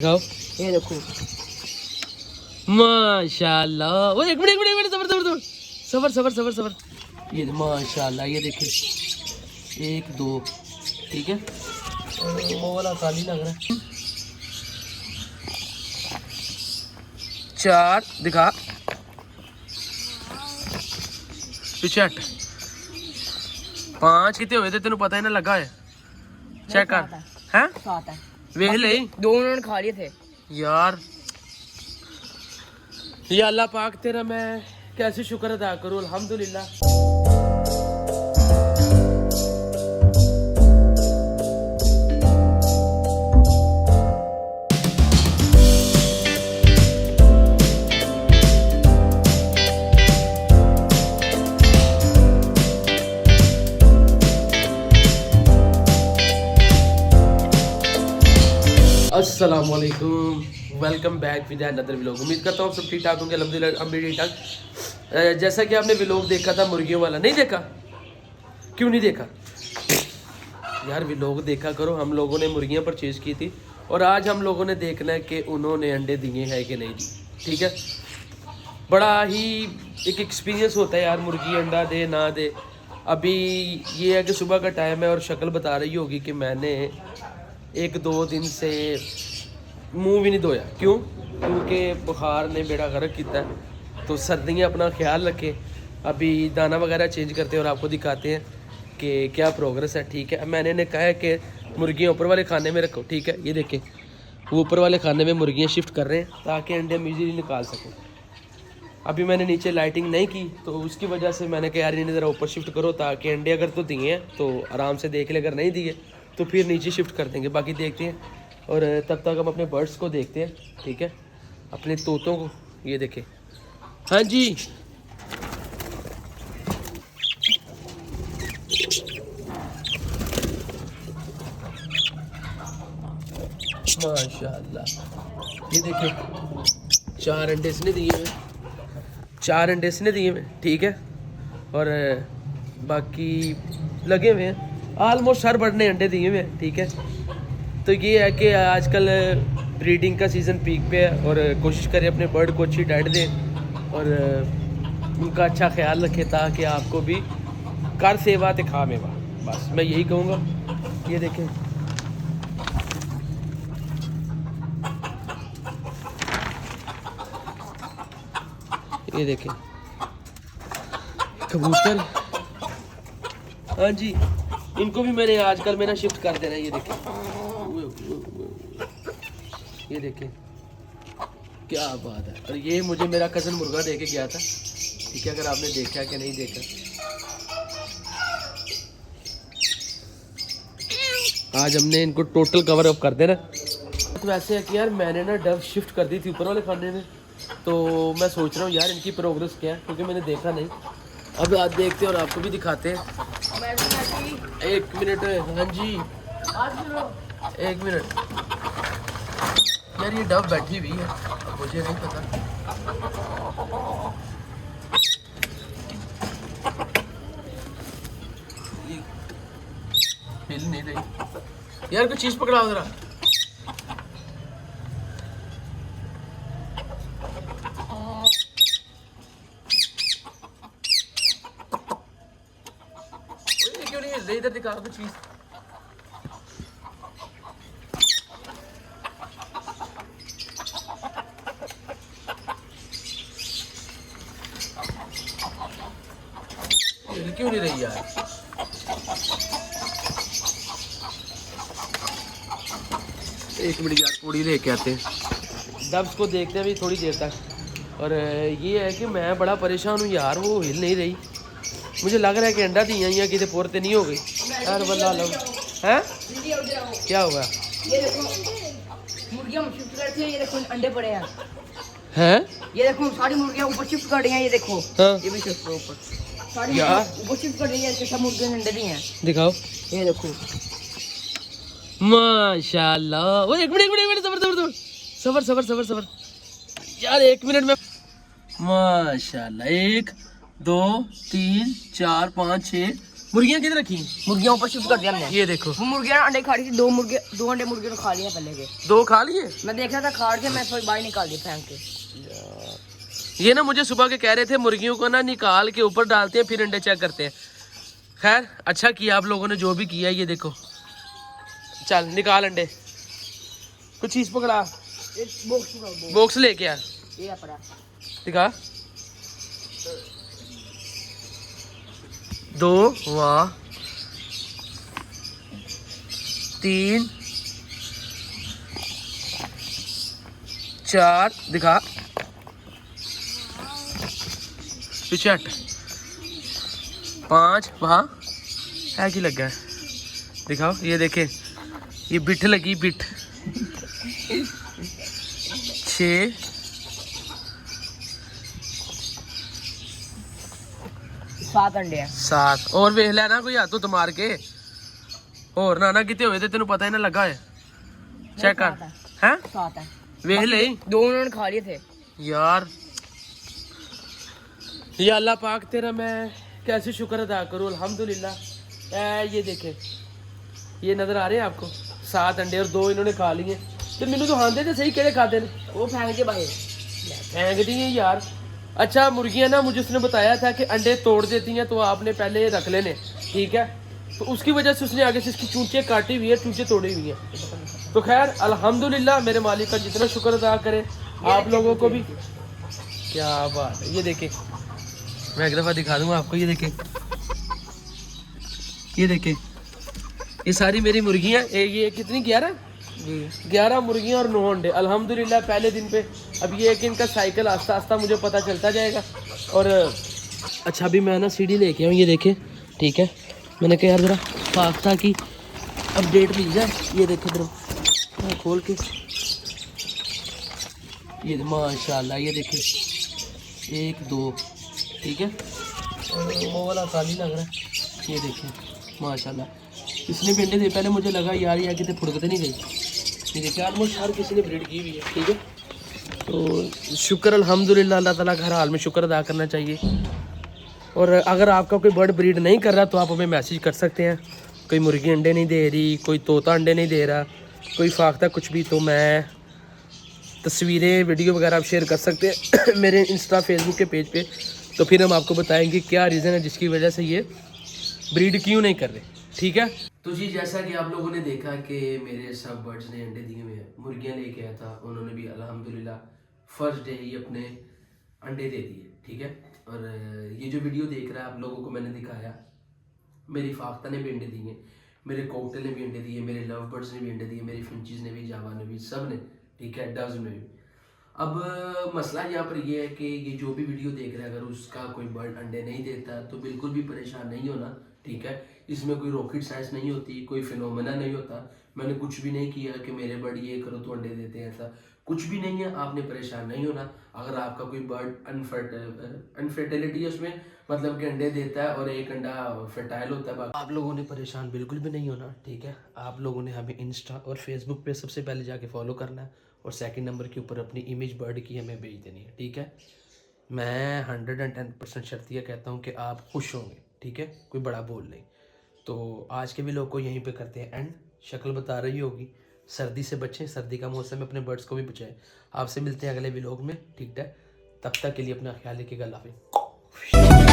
दिखाओ। ये देखो माशाल्लाह। वो एक मिनट सबर सबर सबर सबर सबर सबर सबर। ये माशाल्लाह, ये देखिए 1 2 ठीक है। वो वाला काली लग रहा है। 4 दिखा पीछे 8 5 कितने हुए थे तेन पता ही ना लगा है। चेक कर हैं 7 है। वेख ले दो उन्होंने खा लिए थे यार। या अल्लाह पाक तेरा मैं कैसे शुक्र अदा करूं। अल्हम्दुलिल्लाह। अस्सलाम वालेकुम, welcome back with another vlog. उम्मीद करता हूँ सब ठीक ठाक होंगे। अल्हम्दुलिल्लाह हम भी ठीक ठाक। जैसा कि आपने व्लॉग देखा था मुर्गियों वाला, नहीं देखा? क्यों नहीं देखा यार? व्लॉग देखा करो। हम लोगों ने मुर्गियाँ परचेज़ की थी और आज हम लोगों ने देखना है कि उन्होंने अंडे दिए हैं कि नहीं दिए। ठीक है, बड़ा ही एक एक्सपीरियंस होता है यार, मुर्गी अंडा दे ना दे। अभी ये है कि सुबह का टाइम है और शक्ल बता रही होगी कि मैंने 1-2 दिन से मुंह भी नहीं धोया। क्यों? क्योंकि बुखार ने बेड़ा गर्क किया। तो सर्दियाँ अपना ख्याल रखें। अभी दाना वगैरह चेंज करते हैं और आपको दिखाते हैं कि क्या प्रोग्रेस है। ठीक है, मैंने इन्हें कहा है कि मुर्गियाँ ऊपर वाले खाने में रखो। ठीक है, ये देखें वो ऊपर वाले खाने में मुर्गियाँ शिफ्ट कर रहे हैं ताकि अंडे हम ईजीली निकाल सकें। अभी मैंने नीचे लाइटिंग नहीं की तो उसकी वजह से मैंने कहा यार इन्हें ज़रा ऊपर शिफ्ट करो ताकि अंडे अगर तो दिए हैं तो आराम से देख ले, अगर नहीं दिए तो फिर नीचे शिफ्ट कर देंगे। बाकी देखते हैं और तब तक हम अपने बर्ड्स को देखते हैं। ठीक है, अपने तोतों को। ये देखें। हाँ जी, माशाल्लाह। ये देखें 4 अंडे इसने दिए हुए, 4 अंडे इसने दिए हुए। ठीक है, और बाकी लगे हुए हैं। आलमोस्ट हर बर्ड ने अंडे दिए हुए हैं। ठीक है, तो ये है कि आजकल ब्रीडिंग का सीज़न पीक पे है और कोशिश करें अपने बर्ड को अच्छी डाइट दें और उनका अच्छा ख्याल रखें ताकि आपको भी कर सेवा ते खा मेवा। बस मैं यही कहूँगा। ये देखें ये देखें कबूतर। हाँ जी, इनको भी मैंने आजकल में ना शिफ्ट कर देना है। ये देखें, ये देखें क्या बात है। और ये मुझे मेरा कज़न मुर्गा दे के गया था। ठीक है, अगर आपने देखा कि नहीं देखा, आज हमने इनको टोटल कवर अप कर देना। तो वैसे है कि यार मैंने ना डव शिफ्ट कर दी थी ऊपर वाले खाने में, तो मैं सोच रहा हूँ यार इनकी प्रोग्रेस क्या है क्योंकि मैंने देखा नहीं। अब आज देखते हैं और आपको भी दिखाते हैं। 1 मिनट। हाँ जी, 1 मिनट यार, ये डव बैठी हुई है, मुझे नहीं पता। ये हिल नहीं रही यार, कोई चीज पकड़ाओ जरा। क्यों नहीं हिल रही? इधर दिखाओ कोई चीज। हिल क्यों नहीं रही यार? एक मिनट यार, पूड़ी लेके आते हैं। डब्स को देखते हैं भी थोड़ी देर तक। और ये है कि मैं बड़ा परेशान हूँ यार, वो हिल नहीं रही। मुझे लग रहा है कि अंडा दिया या कितने पोरते नहीं हो गई यार। बल्ला लो हैं, क्या हुआ? ये देखो मुर्गियां शिफ्ट करती हैं। ये देखो अंडे पड़े हैं। हैं? ये देखो सारी मुर्गियां ऊपर शिफ्ट कर रही हैं। ये देखो हाँ। ये भी शिफ्ट ऊपर सारी यार ऊपर शिफ्ट कर रही है। सब मुर्गियां अंडे दी हैं। दिखाओ। ये देखो माशाल्लाह। वो एक मिनट सबर सबर सबर सबर सबर सबर यार, 1 मिनट में। माशाल्लाह 1 2 3 4 5 6 मुर्गियां किधर रखी? मुर्गियां ऊपर शिफ्ट कर दिया हमने। ये देखो, वो मुर्गियां अंडे खा रही थी, 2 अंडे मुर्गियों ने खा लिए पहले के। 2 खा लिए। मैं देख रहा था खा के, मैं फिर बाहर निकाल दिया फेंक के। ये ना मुझे सुबह के कह रहे थे मुर्गियों को ना निकाल के ऊपर डालते हैं फिर अंडे चेक करते हैं। खैर अच्छा किया आप लोगों ने जो भी किया। ये देखो, चल निकाल अंडे। कुछ चीज पकड़ा, बॉक्स लेके आ, ये पड़ा। दिखा। 2 वाह 3 4 दिखा, पीछे हट। 5 वहाँ है कि लगा है, दिखाओ। ये देखे, ये बिठ लगी, बिठ। 6 7 अंडे हैं। 7 और वेख लेना कोई हाथ तो मार के और ना कितने हुए थे तेन पता ही ना लगा है। चेक कर, हैं 7 है। वेख ले। 2 उन्होंने खा लिए थे यार। या अल्लाह पाक तेरा मैं कैसे शुक्र अदा करूँ, अल्हम्दुलिल्लाह। ये देखे, ये नज़र आ रहे हैं आपको, 7 अंडे और 2 इन्होंने खा लिए। तो मैनू तो हाँ दे सही, केड़े खाते हैं वो फेंक के बाहर। फेंक दी हैं यार। अच्छा मुर्गियाँ ना, मुझे उसने बताया था कि अंडे तोड़ देती हैं, तो आपने पहले रख लेने, ठीक है। तो उसकी वजह से उसने आगे से इसकी चूंचे काटी हुई है, चूंचे तोड़ी हुई हैं। तो खैर अल्हम्दुलिल्लाह, मेरे मालिक का जितना शुक्र अदा करे आप लोगों को भी। क्या बात है। ये देखें, मैं एक दफ़ा दिखा दूंगा आपको। ये देखें, ये देखें, ये सारी मेरी मुर्गियाँ। ये कितनी 11 मुर्गियाँ और 9 अंडे अल्हम्दुलिल्लाह पहले दिन पे। अब ये है कि इनका साइकिल आस्ता आस्ता मुझे पता चलता जाएगा। और अच्छा अभी मैं ना सीढ़ी लेके आऊँ, ये देखें, ठीक है। मैंने कहा यार ज़रा फाख्ता की अपडेट मिल जाए। ये देखें जरा खोल के, ये माशाल्लाह, ये देखें 1 2, ठीक है। वो वाला काली लग रहा है, ये देखें माशाल्लाह। इसने भी अंडे दे, पहले मुझे लगा यार ये कितने फुड़कते नहीं गई। ये देखिए ऑलमोस्ट हर किसी ने ब्रीड की हुई है, ठीक है। तो शुक्र अल्हम्दुलिल्लाह, अल्लाह ताला का हर हाल में शुक्र अदा करना चाहिए। और अगर आपका कोई बर्ड ब्रीड नहीं कर रहा तो आप हमें मैसेज कर सकते हैं। कोई मुर्गी अंडे नहीं दे रही, कोई तोता अंडे नहीं दे रहा, कोई फाख्ता कुछ भी, तो मैं तस्वीरें वीडियो वगैरह आप शेयर कर सकते हैं मेरे इंस्टा फेसबुक के पेज पे। तो फिर हम आपको बताएंगे क्या रीज़न है जिसकी वजह से ये ब्रीड क्यों नहीं कर रहे, ठीक है। तो जी जैसा कि आप लोगों ने देखा कि मेरे सब बर्ड्स ने अंडे दिए हुए हैं। मुर्गियाँ लेके आया था, उन्होंने भी अल्हम्दुलिल्लाह फर्स्ट डे ही अपने अंडे दे दिए, ठीक है। और ये जो वीडियो देख रहा है आप लोगों को मैंने दिखाया, मेरी फाख्ता ने भी अंडे दिए, मेरे कोकटेल ने भी अंडे दिए, मेरे लव बर्ड्स ने भी अंडे दिए, मेरी फिंचीज़ ने भी, जावा ने भी, सब ने, ठीक है, डव्स ने भी। अब मसला यहाँ पर ये है कि ये जो भी वीडियो देख रहा है अगर उसका कोई बर्ड अंडे नहीं देता तो बिल्कुल भी परेशान नहीं होना, ठीक है। इसमें कोई रॉकेट साइंस नहीं होती, कोई फिनोमेना नहीं होता। मैंने कुछ भी नहीं किया कि मेरे बर्ड ये करो तो अंडे देते हैं, ऐसा कुछ भी नहीं है। आपने परेशान नहीं होना अगर आपका कोई बर्ड अनफर्टिलिटी है उसमें, मतलब कि अंडे देता है और एक अंडा फर्टाइल होता है, आप लोगों ने परेशान बिल्कुल भी नहीं होना, ठीक है। आप लोगों ने हमें इंस्टा और फेसबुक पे सबसे पहले जाके फॉलो करना है और सेकंड नंबर के ऊपर अपनी इमेज बर्ड की हमें भेज देनी है, ठीक है। मैं 110% शर्तिया कहता हूँ कि आप खुश होंगे, ठीक है, कोई बड़ा बोल नहीं। तो आज के भी लोग को यहीं पे करते हैं एंड। शक्ल बता रही होगी, सर्दी से बचें, सर्दी का मौसम है, अपने बर्ड्स को भी बचाएं। आपसे मिलते हैं अगले व्लॉग में, ठीक है। तब तक के लिए अपना ख्याल रखिएगा, अल्लाह हाफ़िज़।